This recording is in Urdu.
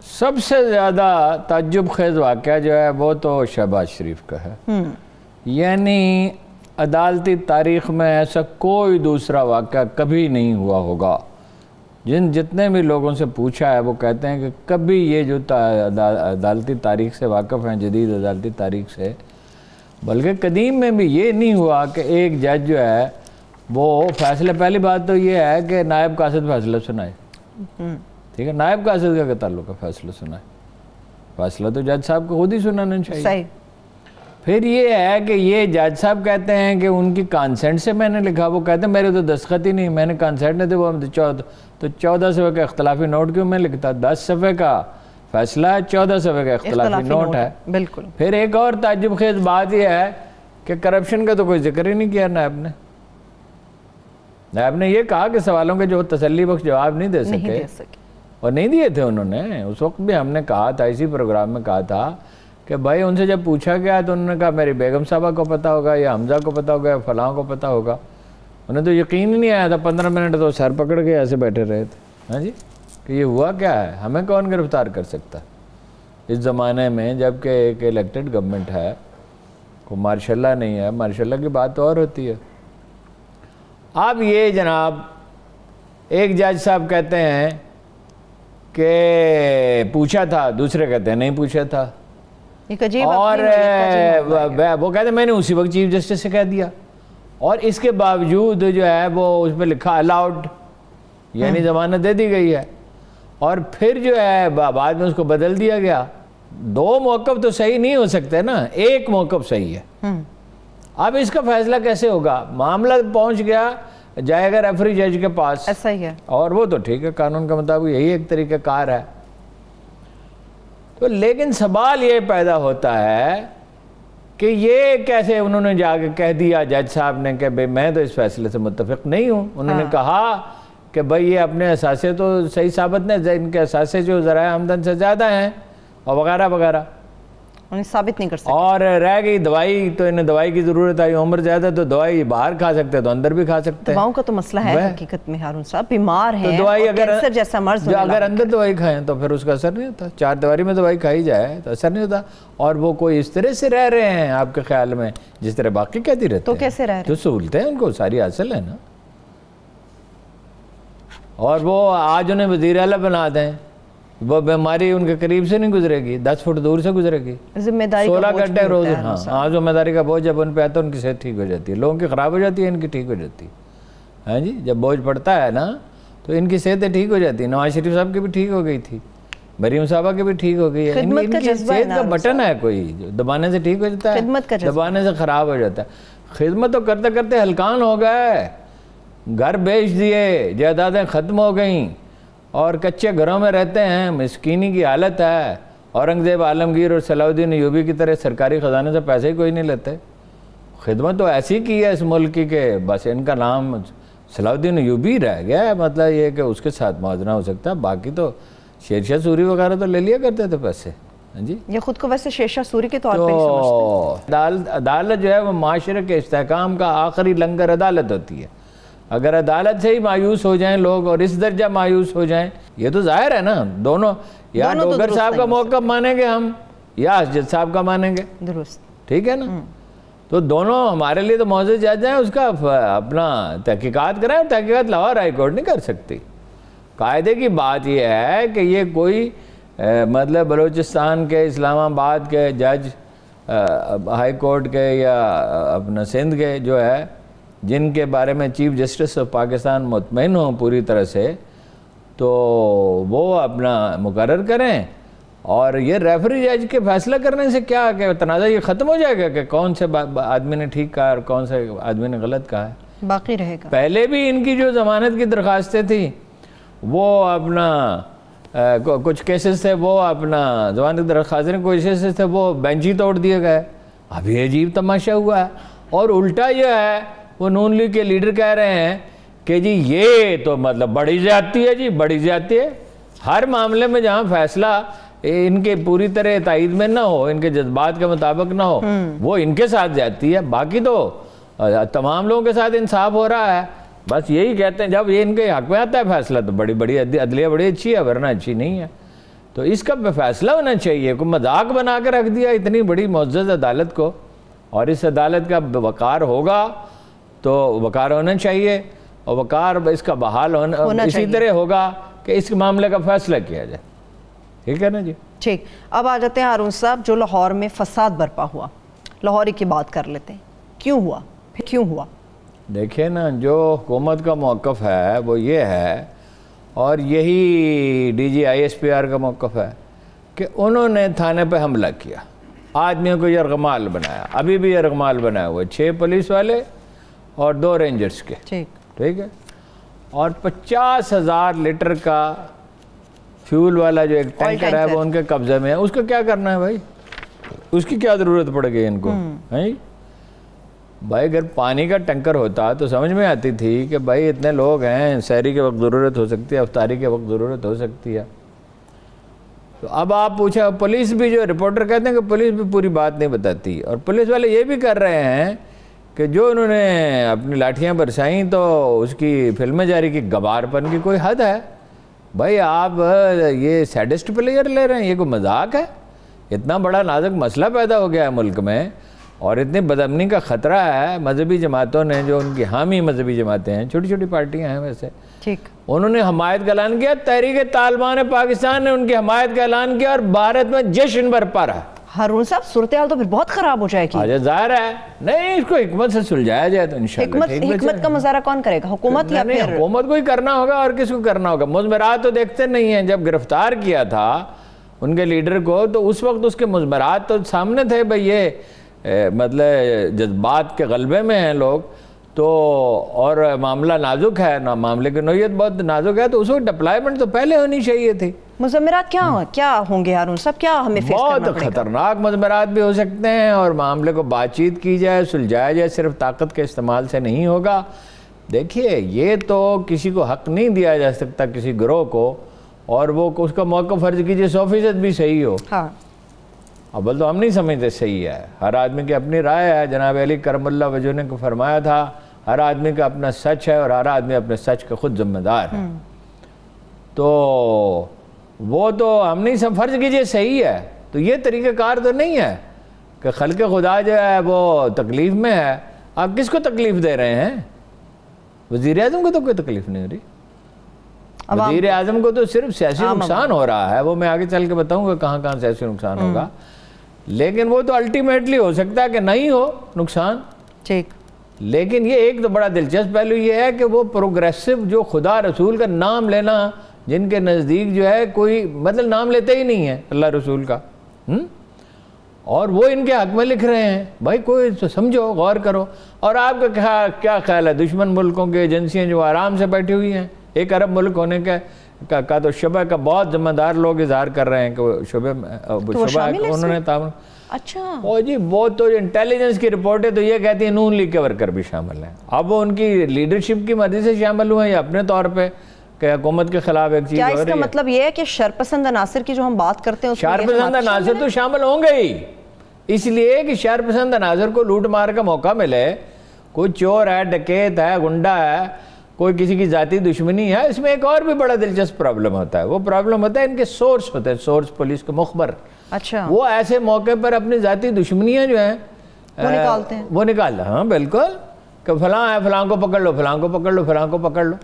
سب سے زیادہ تعجب خیز واقعہ جو ہے وہ تو شہباز شریف کا ہے. یعنی عدالتی تاریخ میں ایسا کوئی دوسرا واقعہ کبھی نہیں ہوا ہوگا. جتنے بھی لوگوں سے پوچھا ہے وہ کہتے ہیں کہ کبھی یہ جو عدالتی تاریخ سے واقف ہیں، جدید عدالتی تاریخ سے، بلکہ قدیم میں بھی یہ نہیں ہوا کہ ایک جج جو ہے وہ فیصلہ، پہلی بات تو یہ ہے کہ نائب قاصد فیصلہ سنائے. ٹھیک ہے، نائب قاصد کا کیا تعلق ہے فیصلہ سنائے؟ فیصلہ تو جج صاحب کو خود ہی سنانا چاہیے. صحیح. پھر یہ ہے کہ یہ جج صاحب کہتے ہیں کہ ان کی کانسنٹ سے میں نے لکھا، وہ کہتے ہیں میرے تو دستخط ہی نہیں، میں نے کانسنٹ نہیں تھے. وہ تو 14 صفحے کا اختلافی نوٹ کیوں میں لکھتا؟ 10 صفحے کا فیصلہ ہے، 14 صفحے کا اختلافی نوٹ ہے. بالکل. پھر ایک اور تعجب خیز بات یہ ہے کہ کرپشن کا تو کوئی ذکر ہی نہیں کیا نائب نے. نائب نے یہ کہا کہ سوالوں کے جو تسلی بخش جواب نہیں دے سکے، اور نہیں دیے تھے انہوں نے. اس وقت بھی ہم نے کہا تھا، اسی پروگرام میں کہا تھا کہ بھائی ان سے جب پوچھا گیا تو انہوں نے کہا میری بیگم صاحبہ کو پتہ ہوگا، یا حمزہ کو پتہ ہوگا، یا فلاں کو پتہ ہوگا. انہیں تو یقین ہی نہیں آیا تھا. 15 منٹ تو سر پکڑ کے ایسے بیٹھے رہے تھے. ہاں جی، کہ یہ ہوا کیا ہے، ہمیں کون گرفتار کر سکتا اس زمانے میں، جبکہ ایک الیکٹڈ گورنمنٹ ہے، کوئی ماشاء اللہ نہیں ہے. ماشاء اللہ کی بات تو اور ہوتی ہے. اب یہ جناب ایک جج صاحب کہتے ہیں کہ پوچھا تھا، دوسرے کہتے ہیں نہیں پوچھا تھا، اور وہ کہتے ہیں میں نے اسی وقت چیف جسٹس سے کہہ دیا. اور اس کے باوجود جو ہے وہ اس پہ لکھا الاؤڈ، یعنی ضمانت دے دی گئی ہے. اور پھر جو ہے بعد میں اس کو بدل دیا گیا. 2 موقف تو صحیح نہیں ہو سکتے نا، ایک موقف صحیح ہے. اب اس کا فیصلہ کیسے ہوگا؟ معاملہ پہنچ گیا، جائے گا ریفری جج کے پاس. ایسا ہی ہے. اور وہ تو ٹھیک ہے، قانون کے مطابق یہی ایک طریقہ کار ہے. تو لیکن سوال یہ پیدا ہوتا ہے کہ یہ کیسے انہوں نے جا کے کہہ دیا جج صاحب نے کہ بھئی میں تو اس فیصلے سے متفق نہیں ہوں. انہوں نے کہا کہ بھئی یہ اپنے اثاثے تو صحیح ثابت نہیں، ان کے اثاثے جو ذرائع آمدن سے زیادہ ہیں اور وغیرہ وغیرہ، انہیں ثابت نہیں کر سکتے. اور رہ گئی دوائی، تو انہیں دوائی کی ضرورت ہے، عمر زیادہ تو دوائی باہر کھا سکتے تو اندر بھی کھا سکتے ہیں. دواؤں کا تو مسئلہ ہے حقیقت میں ہارون صاحب، بیمار ہیں اور کینسر جیسا مرض جو اگر اندر دوائی کھائیں تو پھر اس کا اثر نہیں ہوتا. 4 دیواری میں دوائی کھائی جائے تو اثر نہیں ہوتا. اور وہ کوئی اس طرح سے رہ رہے ہیں آپ کے خیال میں جس طرح باقی کہتی رہتے ہیں. تو کیسے رہ رہے ہیں؟ جو سہولتیں ان کو ساری حاصل ہے نا. اور وہ آج انہیں وزیر اعلیٰ بنا دیں، وہ بیماری ان کے قریب سے نہیں گزرے گی، 10 فٹ دور سے گزرے گی. ذمہ داری 16 گھنٹے روز. ہاں ذمہ داری کا بوجھ جب ان پہ آتا ہے ان کی صحت ٹھیک ہو جاتی ہے. لوگوں کی خراب ہو جاتی ہے، ان کی ٹھیک ہو جاتی ہے. ہاں جی، جب بوجھ پڑتا ہے نا تو ان کی صحتیں ٹھیک ہو جاتی ہیں. نواز شریف صاحب کی بھی ٹھیک ہو گئی تھی، مریم صاحبہ کی بھی ٹھیک ہو گئی ہے. ان کی صحت کا بٹن ہے کوئی، جو دبانے سے ٹھیک ہو جاتا ہے، دبانے سے خراب ہو جاتا ہے. خدمت تو کرتے کرتے ہلکان ہو گئے، گھر بیچ دیے، جائیدادیں ختم ہو گئیں، اور کچے گھروں میں رہتے ہیں. مسکینی کی حالت ہے. اورنگزیب عالمگیر اور صلاح الدین ایوبی کی طرح سرکاری خزانے سے پیسے ہی کوئی نہیں لیتے. خدمت تو ایسی کی ہے اس ملک کی کہ بس ان کا نام صلاح الدین ایوبی رہ گیا ہے. مطلب یہ کہ اس کے ساتھ موازنہ ہو سکتا ہے، باقی تو شیرشاہ سوری وغیرہ تو لے لیا کرتے تھے پیسے. جی، یہ خود کو ویسے شیرشاہ سوری کے طور پہ سمجھتے ہیں. عدالت جو ہے وہ معاشرے کے استحکام کا آخری لنگر عدالت ہوتی ہے. اگر عدالت سے ہی مایوس ہو جائیں لوگ اور اس درجہ مایوس ہو جائیں، یہ تو ظاہر ہے نا. دونوں یا ڈوگر صاحب کا موقف مانیں گے ہم، یا اسجد صاحب کا مانیں گے. درست، ٹھیک ہے نا. تو دونوں ہمارے لیے تو معزز جج ہیں. اس کا اپنا تحقیقات کریں. تحقیقات لاہور ہائی کورٹ نہیں کر سکتی. قاعدے کی بات یہ ہے کہ یہ کوئی مطلب بلوچستان کے، اسلام آباد کے جج، ہائی کورٹ کے یا اپنا سندھ کے جو ہے، جن کے بارے میں چیف جسٹس آف پاکستان مطمئن ہوں پوری طرح سے، تو وہ اپنا مقرر کریں. اور یہ ریفری جج کے فیصلہ کرنے سے کیا کہ تنازع یہ ختم ہو جائے گا کہ کون سے آدمی نے ٹھیک کہا اور کون سے آدمی نے غلط کہا ہے؟ باقی رہے گا. پہلے بھی ان کی جو ضمانت کی درخواستیں تھیں وہ اپنا کچھ کیسز تھے، وہ اپنا ضمانت کی درخواستیں کچھ کیسز تھے وہ بینچ ہی توڑ دیے گئے. اب یہ عجیب تماشا ہوا ہے. اور الٹا یہ ہے، وہ نون لیگ کے لیڈر کہہ رہے ہیں کہ جی یہ تو مطلب بڑی زیادتی ہے. جی بڑی زیادتی ہے. ہر معاملے میں جہاں فیصلہ ان کے پوری طرح تائید میں نہ ہو، ان کے جذبات کے مطابق نہ ہو، وہ ان کے ساتھ زیادتی ہے. باقی تو تمام لوگوں کے ساتھ انصاف ہو رہا ہے. بس یہی کہتے ہیں جب یہ ان کے حق میں آتا ہے فیصلہ تو بڑی عدلیہ بڑی اچھی ہے، ورنہ اچھی نہیں ہے. تو اس کا فیصلہ ہونا چاہیے. کوئی مذاق بنا کے رکھ دیا اتنی بڑی معزز عدالت کو, اور اس عدالت کا وقار ہوگا تو وقار ہونا چاہیے, اور وقار اس کا بحال ہونا اسی طرح ہوگا کہ اس معاملے کا فیصلہ کیا جائے. ٹھیک ہے نا جی. ٹھیک, اب آ جاتے ہیں ہارون صاحب, جو لاہور میں فساد برپا ہوا, لاہور کی بات کر لیتے ہیں, کیوں ہوا, پھر کیوں ہوا؟ دیکھیں نا, جو حکومت کا موقف ہے وہ یہ ہے, اور یہی D G I S P R کا موقف ہے, کہ انہوں نے تھانے پہ حملہ کیا, آدمیوں کو یرغمال بنایا, ابھی بھی یرغمال بنایا ہوا ہے, 6 پولیس والے اور 2 رینجرز کے. ٹھیک ہے, اور 50,000 لیٹر کا فیول والا جو ایک ٹینکر ہے وہ ان کے قبضے میں ہے. اس کو کیا کرنا ہے بھائی, اس کی کیا ضرورت پڑ گئی ان کو؟ بھائی اگر پانی کا ٹینکر ہوتا تو سمجھ میں آتی تھی کہ بھائی اتنے لوگ ہیں, سحری کے وقت ضرورت ہو سکتی ہے, افطاری کے وقت ضرورت ہو سکتی ہے. تو اب آپ پوچھیں, پولیس بھی, جو رپورٹر کہتے ہیں کہ پولیس بھی پوری بات نہیں بتاتی, اور پولیس والے یہ بھی کر رہے ہیں کہ جو انہوں نے اپنی لاٹھیاں برسائیں تو اس کی فلمیں جاری کی, گبار پن کی کوئی حد ہے. بھائی آپ یہ سیڈسٹ پلیئر لے رہے ہیں, یہ کوئی مذاق ہے؟ اتنا بڑا نازک مسئلہ پیدا ہو گیا ہے ملک میں, اور اتنی بدامنی کا خطرہ ہے. مذہبی جماعتوں نے, جو ان کی حامی مذہبی جماعتیں ہیں, چھوٹی چھوٹی پارٹیاں ہیں ویسے, انہوں نے حمایت کا اعلان کیا. تحریک طالبان پاکستان نے ان کی حمایت کا اعلان کیا, اور بھارت میں جشن برپا رہا. ہارون صاحب, صورتحال تو پھر بہت خراب ہو جائے گی. ظاہر ہے, نہیں, اس کو حکمت سے سلجھایا جائے تو انشاءاللہ. حکمت کا مظاہرہ کون کرے گا, حکومت یا پھر؟ حکومت کو ہی کرنا ہوگا, اور کس کو کرنا ہوگا. مضمرات تو دیکھتے نہیں ہیں. جب گرفتار کیا تھا ان کے لیڈر کو, تو اس وقت اس کے مضمرات تو سامنے تھے. بھئی یہ مطلب جذبات کے غلبے میں ہیں لوگ تو, اور معاملہ نازک ہے, معاملے کی نوعیت بہت نازک ہے, تو اس وقت ڈپلائمنٹ تو پہلے ہونی چاہیے تھی. مضمرات کیا ہوں گے ہارون صاحب, کیا ہمیں فیس کرنا پڑے گا؟ بہت خطرناک مضمرات بھی ہو سکتے ہیں, اور معاملے کو بات چیت کی جائے, سلجھایا جائے, صرف طاقت کے استعمال سے نہیں ہوگا. دیکھیے, یہ تو کسی کو حق نہیں دیا جا سکتا, کسی گروہ کو, اور وہ اس کا موقع فرض کیجئے 100% بھی صحیح ہو. اول تو ہم نہیں سمجھتے صحیح ہے, ہر آدمی کی اپنی رائے ہے. جناب علی کرم اللہ وجہ نے کو فرمایا تھا, ہر آدمی کا اپنا سچ ہے, اور ہر آدمی اپنے سچ کا خود ذمہ دار ہے. تو وہ تو ہم نہیں فرض کیجئے صحیح ہے, تو یہ طریقہ کار تو نہیں ہے کہ خلق خدا جو ہے وہ تکلیف میں ہے. آپ کس کو تکلیف دے رہے ہیں؟ وزیر اعظم کو تو کوئی تکلیف نہیں ہو رہی. وزیر اعظم کو تو صرف سیاسی نقصان ہو رہا ہے, وہ میں آگے چل کے بتاؤں گا کہاں کہاں سیاسی نقصان ہوگا, لیکن وہ تو الٹیمیٹلی ہو سکتا ہے کہ نہیں ہو نقصان. لیکن یہ ایک تو بڑا دلچسپ پہلو یہ ہے کہ وہ پروگریسو, جو خدا رسول کا نام لینا, جن کے نزدیک جو ہے کوئی مطلب نام لیتے ہی نہیں ہے اللہ رسول کا, اور وہ ان کے حق میں لکھ رہے ہیں. بھائی کوئی سمجھو, غور کرو. اور آپ کا کیا خیال ہے, دشمن ملکوں کے ایجنسیاں جو آرام سے بیٹھی ہوئی ہیں, ایک عرب ملک ہونے کا تو شبہ کا بہت ذمہ دار لوگ اظہار کر رہے ہیں کہ وہ شبہ انہوں نے تعاون. اچھا, وہ جی وہ تو انٹیلیجنس کی رپورٹ ہے, تو یہ کہتی ہیں نون لیگ کے ورکر بھی شامل ہیں. اب وہ ان کی لیڈرشپ کی مرضی سے شامل ہوئے ہیں یا اپنے طور پہ کہ حکومت کے خلاف ایک چیز ہو رہی ہے؟ کیا اس کا مطلب یہ ہے کہ شرپسند عناصر کی جو ہم بات کرتے ہیں, شرپسند عناصر تو شامل ہوں گے ہی, اس لیے کہ شرپسند عناصر کو لوٹ مار کا موقع ملے. کوئی چور ہے, ڈکیت ہے, گنڈا ہے, کوئی کسی کی ذاتی دشمنی ہے. اس میں ایک اور بھی بڑا دلچسپ پرابلم ہوتا ہے, وہ پرابلم ہوتا ہے ان کے سورس ہوتے ہیں, سورس پولیس کے مخبر. اچھا, وہ ایسے موقع پر اپنی ذاتی دشمنیاں جو ہیں وہ نکالتے ہیں. ہاں بالکل, کہ فلاں ہے, فلاں کو پکڑ لو, فلاں کو پکڑ لو, فلاں کو پکڑ لو.